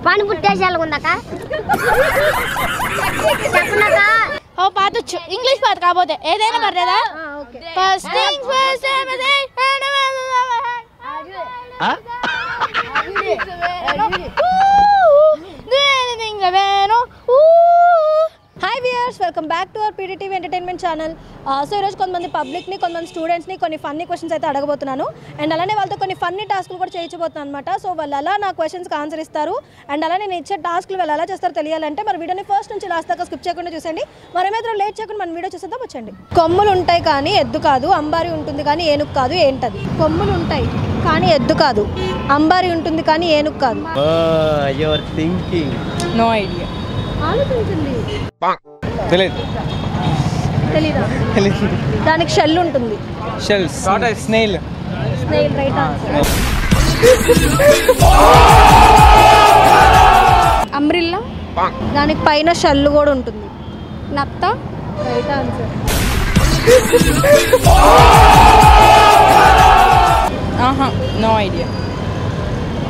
Panipuri taste ఎలా ఉందక్క? చెప్పండక్క. ఓ పాట వచ్చు, ఇంగ్లీష్ పాట కాకపోతే ఏదైనా పర్లేదా? First things first. Hi viewers, welcome back to our PDTV entertainment channel. So ఈరోజు కొంతమంది పబ్లిక్ని, కొంతమంది స్టూడెంట్స్ని కొన్ని ఫన్నీ క్వశ్చన్స్ అయితే అడగబోతున్నాను. అండ్ అలానే వాళ్ళతో కొన్ని ఫన్నీ టాస్క్లు కూడా చేయించబోతున్నాను అనమాట. సో వాళ్ళు అలా నా క్వశ్చన్స్కి ఆన్సర్ ఇస్తారు. అండ్ అలా నేను ఇచ్చే టాస్క్లు వాళ్ళు ఎలా చేస్తారో తెలియాలంటే మరి వీడియోని ఫస్ట్ నుంచి లాస్ట్ దాకా స్కిప్ చేయకుండా చూసండి. మరేమైతే లేట్ చేయకుండా మన వీడియో చూసేద్దాం, వచ్చండి. కొమ్ములు ఉంటాయి కానీ ఎద్దు కాదు, అంబారి ఉంటుంది కానీ ఏనుగు కాదు, ఏంటది? కొమ్ములు ఉంటాయి కానీ ఎద్దు కాదు, అంబారి ఉంటుంది కానీ ఏనుగు కాదు. No idea. ఆలోచించండి. తెలియదు. తెలీదా? దానికి షెల్ ఉంటుంది. Shells. Snail. Snail right answer. Umbrella. దానికి పైన షెల్ కూడా ఉంటుంది. నత్త. Right answer. ఆహా, నో ఐడియా.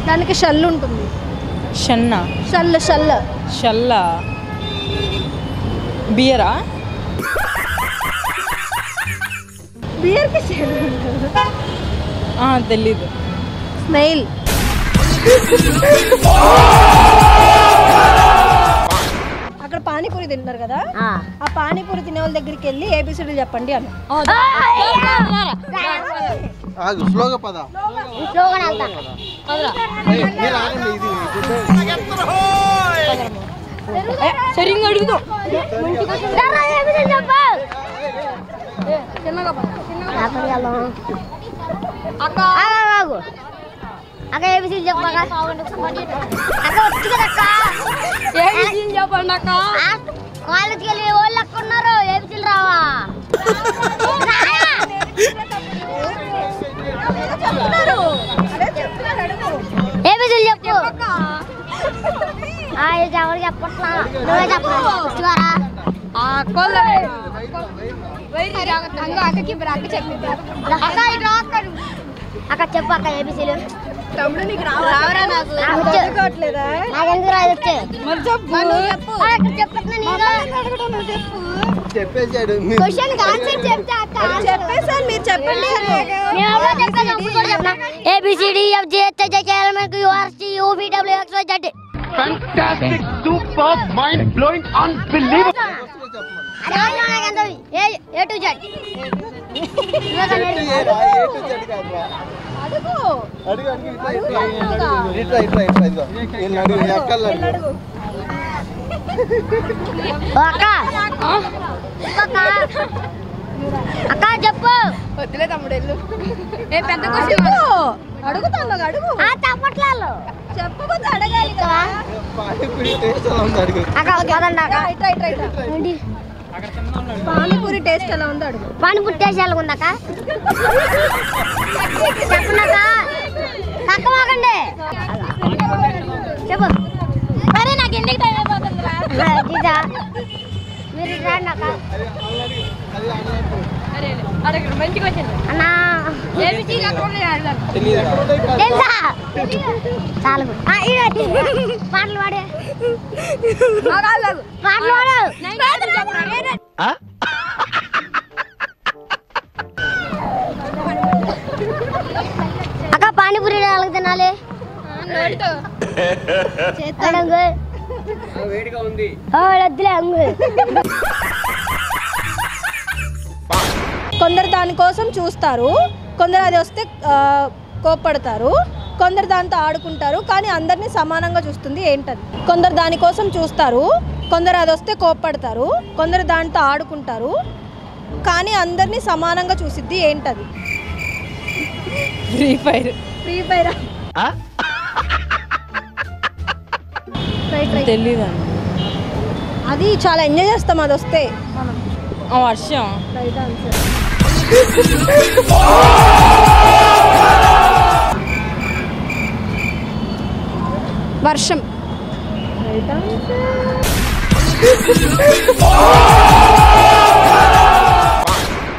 దానికి షెల్ ఉంటుంది. షన్నా. షల్ షల్. షల్లా. బియరా. బియర్కి షెల్ ఉంటుంది. తెలీదు. స్నేల్. అక్కడ పానీపూరి తింటారు కదా, ఆ పానీపూరి తినే వాళ్ళ దగ్గరికి వెళ్ళి ఏబిసిడీలు చెప్పండి అన్న. సరిగ్గా అడుగుతాం. అక్క ఏబిసిడీ చెప్పాక అక్క వచ్చు కదక్క. ఏబిసిడీలు చెప్పండి అక్క. కాలేజ్కి వెళ్ళి వాళ్ళు అక్క ఉన్నారు, ఏబిసిడీ రావా? ఏబిసిడీ చెప్పు. ఎవరు చెప్పట్లా, నువ్వే చెప్పరా? అక్క చెప్పు అక్క ఏబిసిడీ. నాకెందుకు రాదు వచ్చే. ABCD Fantastic, superb, mind-blowing, unbelievable. A to Z. అక్క చెప్పు. వద్దులే తమ్ముడు, వెళ్ళు. పెద్ద క్వశ్చన్ అడుగుతాను, అడుగు. తప్పట్లేదు, చెప్పకపోతే అడగాలి కదా. పానీపూరి టేస్ట్ ఎలా ఉందో అడుగు. పానీపూరి టేస్ట్ ఎలా ఉందక్క? చెప్పండక్క. తక్కువకండి చెప్పు. అరే నాకు ఎందుకు టైం అయిపోతుందిరా. మీరు రండి అక్క. మంచిగా వచ్చింది అన్నా తెలుసా? చాలు పాటలు పాడే పాటలు పాడు. అక్క పానీపూరి ఎలా తినాలి? వద్దులే అంగు. కొందరు దానికోసం చూస్తారు, కొందరు అది వస్తే కోప్పడతారు, కొందరు దాంతో ఆడుకుంటారు కానీ అందరినీ సమానంగా చూస్తుంది, ఏంటది? కొందరు దానికోసం చూస్తారు, కొందరు అది వస్తే కోప్పడతారు, కొందరు దాంతో ఆడుకుంటారు కానీ అందరినీ సమానంగా చూసిద్ది, ఏంటది? Free fire. ఫ్రీ ఫైర్ తెలీదండి. అది చాలా ఎంజాయ్ చేస్తాం అది వస్తే. వర్షం. Right answer. వర్షం. Right answer.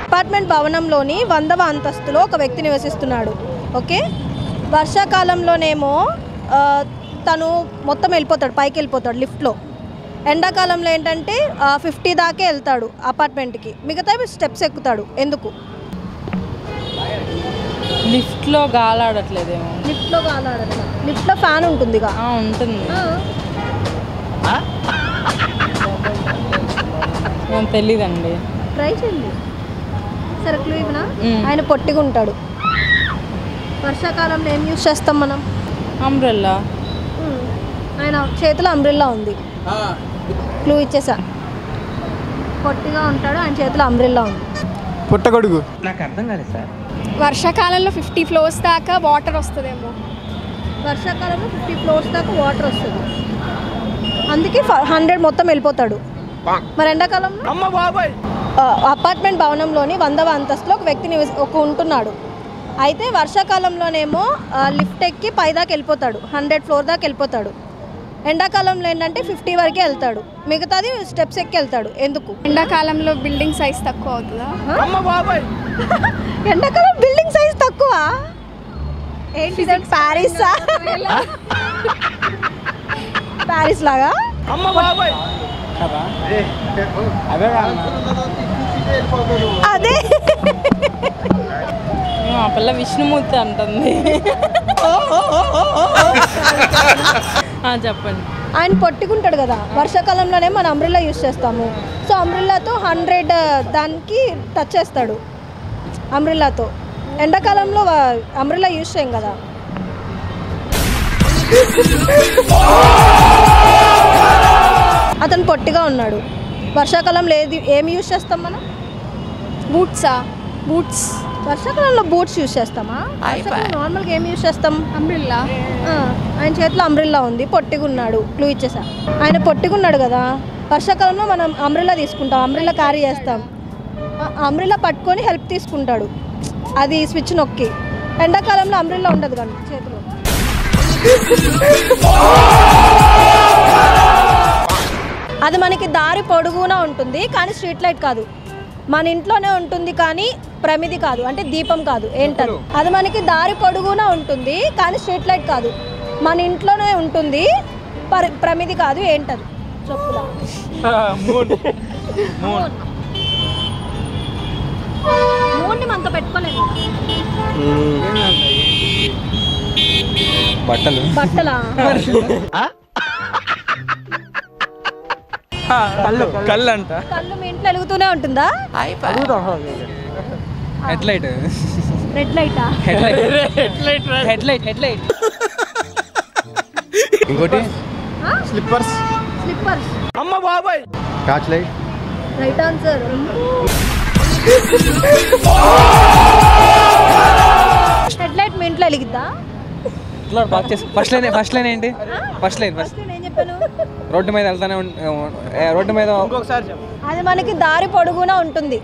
అపార్ట్మెంట్ భవనంలోని 100వ అంతస్తులో ఒక వ్యక్తి నివసిస్తున్నాడు. ఓకే, వర్షాకాలంలోనేమో తను మొత్తం వెళ్ళిపోతాడు, పైకి వెళ్ళిపోతాడు లిఫ్ట్లో. ఎండాకాలంలో ఏంటంటే 50 దాకే వెళ్తాడు అపార్ట్మెంట్కి, మిగతా స్టెప్స్ ఎక్కుతాడు. ఎందుకు? లిఫ్ట్లో గాలాడట్లేదేమో. లిఫ్ట్లో గాలాడట్లా, లిఫ్ట్లో ఫ్యాన్ ఉంటుందిగా. ఉంటుంది. నాకు తెలీదండి. ట్రై చేయండి. సరే క్లూ ఇవ్వనా? ఆయన పొట్టిగా ఉంటాడు. వర్షాకాలంలో ఏం యూస్ చేస్తాం మనం? అంబ్రెల్లా. ఆయన చేతిలో అంబ్రెల్లా ఉంది. క్లూ ఇచ్చేసా. పొట్టిగా ఉంటాడు, ఆయన చేతిలో అంబ్రెల్లా ఉంది. పుట్టగొడుగు. నాకు అర్థం కాలేదు సార్. వర్షాకాలంలో 50 ఫ్లోర్స్ దాకా వాటర్ వస్తుందేమో. వర్షాకాలంలో 50 ఫ్లోర్స్ దాకా వాటర్ వస్తుంది, అందుకే 100 మొత్తం వెళ్ళిపోతాడు. మరి ఎండాకాలంలో అపార్ట్మెంట్ భవనంలోని 100వ అంతస్తులో ఒక వ్యక్తిని ఉంటున్నాడు. అయితే వర్షాకాలంలోనేమో లిఫ్ట్ ఎక్కి పైదాకా వెళ్ళిపోతాడు, 100 ఫ్లోర్ దాకా వెళ్ళిపోతాడు. ఎండాకాలంలో ఏంటంటే 50 వరకే వెళ్తాడు, మిగతాది స్టెప్స్ ఎక్కి వెళ్తాడు. ఎందుకు? ఎండాకాలంలో బిల్డింగ్ సైజ్ తక్కువ అవుతుందా? ఎండాకాలం బిల్డింగ్ సైజ్ తక్కువ ఏంటి? ప్యారిసా? ప్యారిస్ లాగా? అదే ఆ పిల్ల విష్ణుమూర్తి అంటుంది. చెప్పండి. ఆయన పొట్టుకుంటాడు కదా, వర్షాకాలంలోనే మనం అంబ్రెల్లా యూజ్ చేస్తాము. సో అంబ్రెల్లాతో 100 దానికి టచ్ చేస్తాడు. అంబ్రెల్లాతో ఎండాకాలంలో అంబ్రెల్లా యూజ్ చేయం కదా. అతను పొట్టిగా ఉన్నాడు. వర్షాకాలంలో ఏమి యూజ్ చేస్తాం మనం? బూట్సా? బూట్స్. వర్షాకాలంలో బూట్స్ యూజ్ చేస్తామా? నార్మల్గా ఏమి యూజ్ చేస్తాం? అంబ్రెల్లా. ఆయన చేతిలో అంబ్రెల్లా ఉంది, పొట్టిగా ఉన్నాడు. క్లూ ఇచ్చేసా. ఆయన పొట్టిగా ఉన్నాడు కదా, వర్షాకాలంలో మనం అంబ్రెల్లా తీసుకుంటాం, అంబ్రెల్లా క్యారీ చేస్తాం. అంబ్రెల్లా పట్టుకొని హెల్ప్ తీసుకుంటాడు, అది స్విచ్ నొక్కి. ఎండాకాలంలో అంబ్రెల్లా ఉండదు కానీ చేతిలో. అది మనకి దారి పొడుగునా ఉంటుంది కానీ స్ట్రీట్ లైట్ కాదు. మన ఇంట్లోనే ఉంటుంది కానీ ప్రమిది కాదు, అంటే దీపం కాదు. ఏంటది? అది మనకి దారి పొడుగునా ఉంటుంది కానీ స్ట్రీట్ లైట్ కాదు, మన ఇంట్లోనే ఉంటుంది, ప్రమిది కాదు. ఏంటది? చెప్పులా. మూడ్ని మనతో పెట్టుకోలేదు. బట్టలు. బట్టలా? కళ్ళు అంట. కళ్ళు మీ ఇంట్లో వెలుగుతూనే ఉంటుందా? Head light. రెడ్ లైటా? Head light. ఇంకోటి స్లిప్పర్స్. స్లిప్పర్స్. అమ్మ బాబాయ్. Torch light. Right answer. Head light మీ ఇంట్లో వెలిగిద్దా? ఫస్ట్ లైన్ ఏంటి? ఫస్ట్ లైన్ ఏం చెప్పాను? రోడ్డు మీద వెళ్తానే రోడ్డు మీద అది మనకి దారి పొడుగునా ఉంటుంది.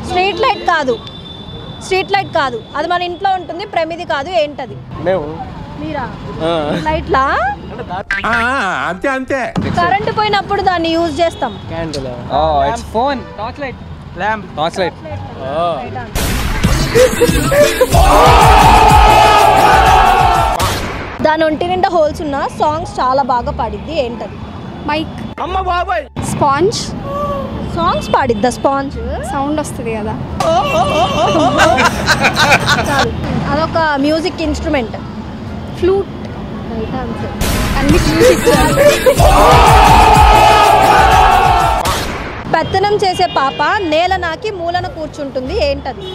స్ట్రీట్ లైట్ కాదు, స్ట్రీట్ లైట్ కాదు, అది మన ఇంట్లో ఉంటుంది, ప్రమిది కాదు. ఏంటది? మీరా? లైట్లా? అంతే అంతే. కరెంట్ పోయినప్పుడు దాన్ని యూజ్ చేస్తాం. Candle. It's phone. Torch light. Lamp. Torch light. దాని ఒంటి నిండా హోల్స్ ఉన్న సాంగ్స్ చాలా బాగా పాడిద్ది. ఏంటది? మైక్. అమ్మ బాబాయ్. స్పాంజ్. సాంగ్స్ పాడిద్దా స్పాంజ్? సౌండ్ వస్తుంది కదా. అదొక music instrument. Flute. Right answer. అన్ని ఫ్లూట్. పెత్తనం చేసే పాప నేల నాకి మూలన కూర్చుంటుంది. ఏంటది?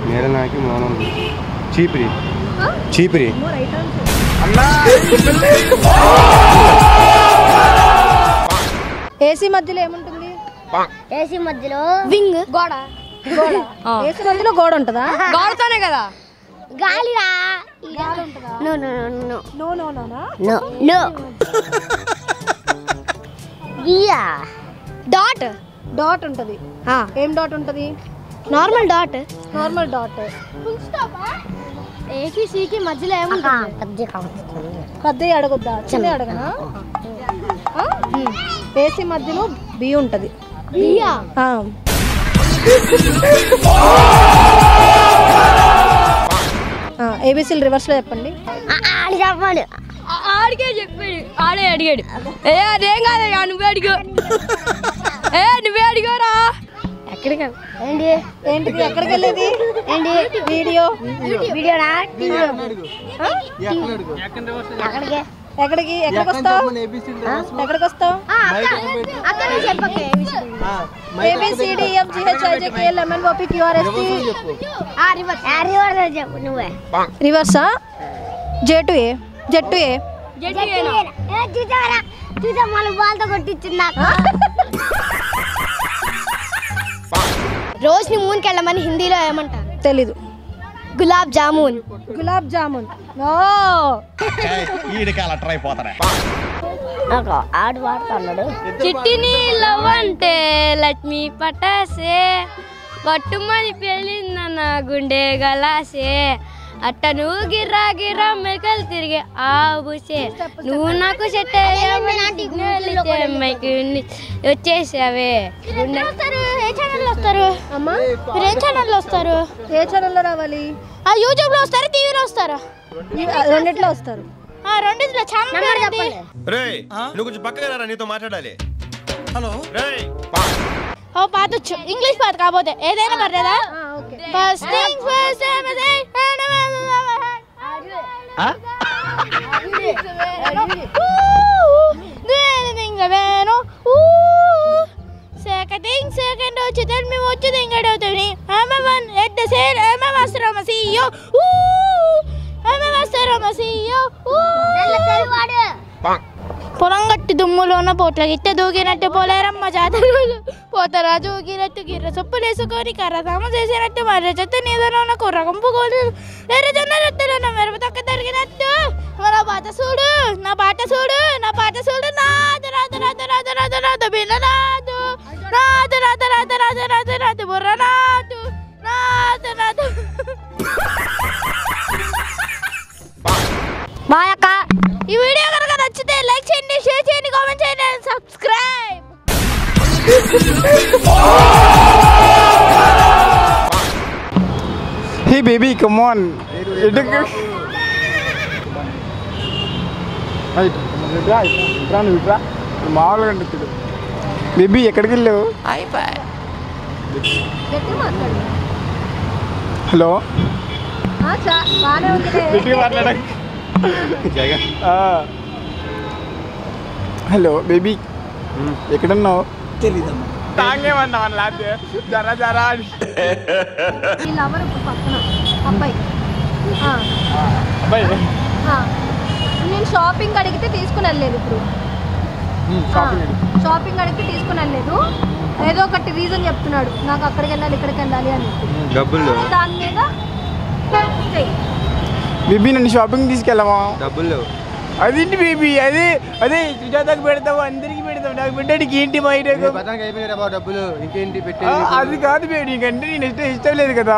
నేల నాకి మౌనం. చీపిరి. చీపిరి. Right answer. ఏసీ మధ్యలో ఏముంటుంది? ఏసీ మధ్యలో వింగ్. గోడ. గోడ. ఏసీ మధ్యలో గోడ ఉంటుందా? గోడతోనే కదా. గాలిరా. గాలి ఉంటుందా? No no no no no నోనా? No no. గియా. డాట్. డాట్ ఉంటుంది. ఏం డాట్ ఉంటుంది? Normal dot. Normal dot. ఏకి సీకి మధ్యలో ఏముంటుంది? పెద్దవి అడగొద్దా? చిన్న అడగనా? ఏసీ మధ్యలో బి ఉంటుంది. బియా. ఏబీసీలు రివర్స్లో చెప్పండి. ఆడి చెప్పండి. ఆడికే చెప్పాడు, ఆడే అడిగాడు. అదేం కాదయ్యా, నువ్వే అడిగా. నువ్వే అడిగారా? ఎక్కడికి ఏంటి ఏంటిది? ఎక్కడికి వెళ్ళేది? ఏంటి వీడియో వీడియోనా టీవీ ఎక్కడికి ఎక్కడికి వస్తావు? ఎక్కడికి వస్తావు? అక్కడ చెప్పకే ABCDEFGHIJKLMNOPQRST రివర్స్ చెప్పు నువ్వే. రివర్సా? J to A చూసా మళ్ళీ బాల్తో కొట్టించింది నాకు. రోజుని మూన్కి వెళ్ళమని హిందీలో ఏమంటారు? తెలీదు. గులాబ్ జామున్. గులాబ్ జామున్. ఓ ఆడు వాడుతున్నాడు. చిట్టిని లవ్ అంటే లక్ష్మి పటాసే, పట్టుమని పెళ్ళిందన్న గుండె గలాసే, అట్ట నువ్వు గిర్రా గిర్రా మెరకలు తిరిగే ఆబుసే, నువ్వు నాకు సెట్ వచ్చేసావే. ఏ ఛానల్లో వస్తారు అమ్మా? మీరు? ఏ ఛానల్లో వస్తారు? ఏ ఛానల్లో రావాలి? యూట్యూబ్లో వస్తారా, టీవీలో వస్తారా? రెండిట్లో వస్తారు. రెండిట్లో ఛానల్ చెప్పండి. రేయ్ నువ్వు కొంచెం పక్కగా రా, నీతో మాట్లాడాలి. హలో రేయ్. ఓ పాతొచ్చు, ఇంగ్లీష్ పాత కాకపోతే ఏదైనా పర్లేదా? Okay. First thing first second వచ్చి తల్మి వచ్చి తింగడవుతుంది. పొలం గట్టి దుమ్ములోన పోట్ల గిట్ట దూకినట్టు పోలేరమ్మ జాతరలు పోతారా దూకినట్టు గిర్ర సొప్పులేసుకొని కర్ర సామ చేసినట్టు మర్ర చెత్త నీదలోన కుర్ర కంపుకోలు ఎర్రజొన్న రొట్టెలోన మెరుపు తక్క తరిగినట్టు నా బాట చూడు, నా బాట చూడు, నా పాట చూడు. నాదు రాదు రాదు రాదు రాదు రాదు బిన్న నాదు నాదు రాదు రాదు రాదు రాదు రాదు బుర్ర నాదు నాదు నాదు. బాయ్ అక్క. ఈ వీడియో కనుక నచ్చితే లైక్ చేయండి, షేర్ చేయండి, కామెంట్ చేయండి, subscribe. Hey baby, come on. మామూలుగా ఉంటుంది. బేబీ ఎక్కడికి వెళ్ళావు? హలో బాగానే ఉంది. హలో బేబీ ఎక్కడున్నావు? తెలీదమ్మా. తాగేమన్నా జరా జరా అని. వీళ్ళెవరు పక్కన అబ్బాయి? అబ్బాయి నేను షాపింగ్ అడిగితే తీసుకుని వెళ్ళలేదు. ఇప్పుడు షాపింగ్ అడిగితే తీసుకుని వెళ్ళలేదు. ఏదో ఒకటి రీజన్ చెప్తున్నాడు, నాకు అక్కడికి వెళ్ళాలి ఇక్కడికి వెళ్ళాలి అని. డబ్బులు దాని మీద బేబీ నన్ను షాపింగ్ తీసుకెళ్ళమా? డబ్బులు అదేంటి బేబీ? అదే అదే సుజాతకు పెడతావు, అందరికి పెడతావు, నాకు పెట్టడానికి ఏంటి మా డబ్బులు ఇంకేంటి పెట్టి? అది కాదు బేబీ, నీకంటే నేను ఇష్టం లేదు కదా.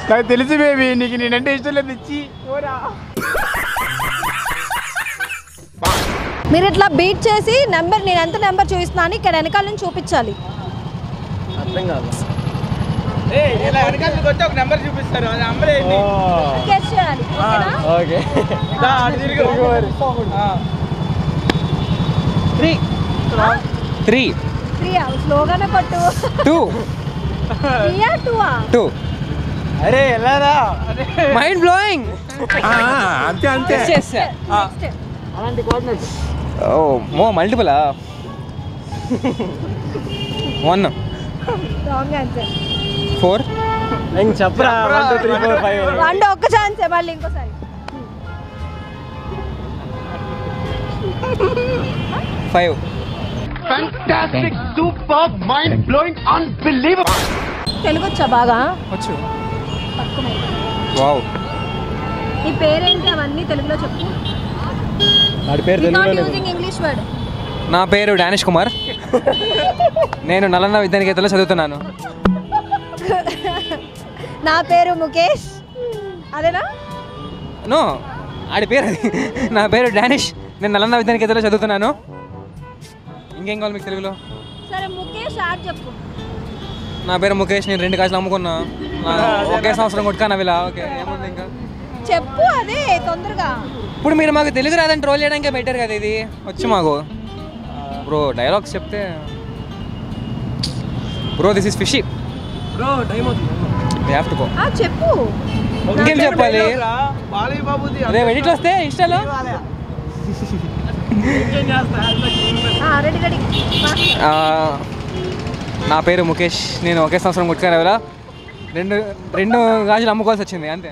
నాకు తెలుసు బేబీ, నీకు నేనంటే ఇష్టం లేదు. ఇచ్చి మీరు ఇట్లా బీట్ చేసి నెంబర్, నేను ఎంత నెంబర్ చూపిస్తున్నాను ఇక్కడ వెనకాల నుంచి చూపించాలి. అర్థం కాదు. ఒక నెంబర్ చూపిస్తారు, గెస్ చేయాలి. ఓకే త్రీ స్లోగానే కొట్టు. 2 2 అరే ఎలారా మైండ్ బ్లోయింగ్. అంతే అంతే. ఓ మో మల్టిపులా? 1 రాంగ్ ఆన్సర్. 4 చెప్పరా? 1 2 3 4 5 అంటే ఒక్క ఛాన్స్ మళ్ళీ ఇంకోసారి. 5 Fantastic, superb, mind blowing, unbelievable. Telugu వచ్చా బాగా? వచ్చు. వావ్. ఈ పేరేంటి అవన్నీ తెలుగులో చెప్పు. వాడి పేరు తెలుగులో. Using English word. నా పేరు డానిష్ కుమార్. నేను నలంద విద్యానికేతన్లో చదువుతున్నాను. నా పేరు ముఖేష్. అదేనా? నో, ఆడి పేరు అది. నా పేరు డానిష్, నేను నలంద విద్యానికేతన్లో చదువుతున్నాను. ఇంకేం కావాలి మీకు తెలుగులో? సరే ముఖేష్ ఆడ్ చెప్పు. నా పేరు ముఖేష్, నేను 2 కాసులు అమ్ముకున్నా. ఒకే సంవత్సరం కొట్టుకున్నా ఇలా ఓకే ఏముంది ఇంకా చెప్పు అదే తొందరగా. ఇప్పుడు మీరు మాకు తెలుగు రాదని ట్రోల్ చేయడానికే బెటర్ కదా ఇది వచ్చి మాకు బ్రో డైలాగ్స్ చెప్తే bro this is fishy bro time అవుతుంది. Have to go. చెప్పు. ఇంకేం చెప్పాలి అదే ఎడిట్ వస్తే ఇన్స్టాలో రెడీ రెడీ. నా పేరు ముఖేష్, నేను ఒకే సంవత్సరం కొట్టుకున్నా కదా రెండు గాజులు అమ్ముకోవాల్సి వచ్చింది అంతే.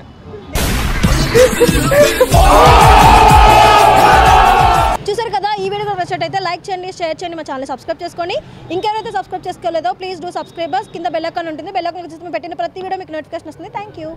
చూసారు కదా, ఈ వీడియో కూడా నచ్చినట్టయితే లైక్ చేయండి, షేర్ చేయండి, మా ఛానల్ సబ్స్క్రైబ్ చేసుకోండి. ఇంకెవరైతే సబ్స్క్రైబ్ చేసుకోలేదో ప్లీజ్ డూ సబ్స్క్రైబర్స్. కింద బెల్ ఐకాన్ ఉంటుంది, బెల్ ఐకాన్ క్లిక్ చేస్తే మేము పెట్టిన ప్రతి వీడియో మీకు నోటిఫికేషన్ వస్తుంది. Thank you.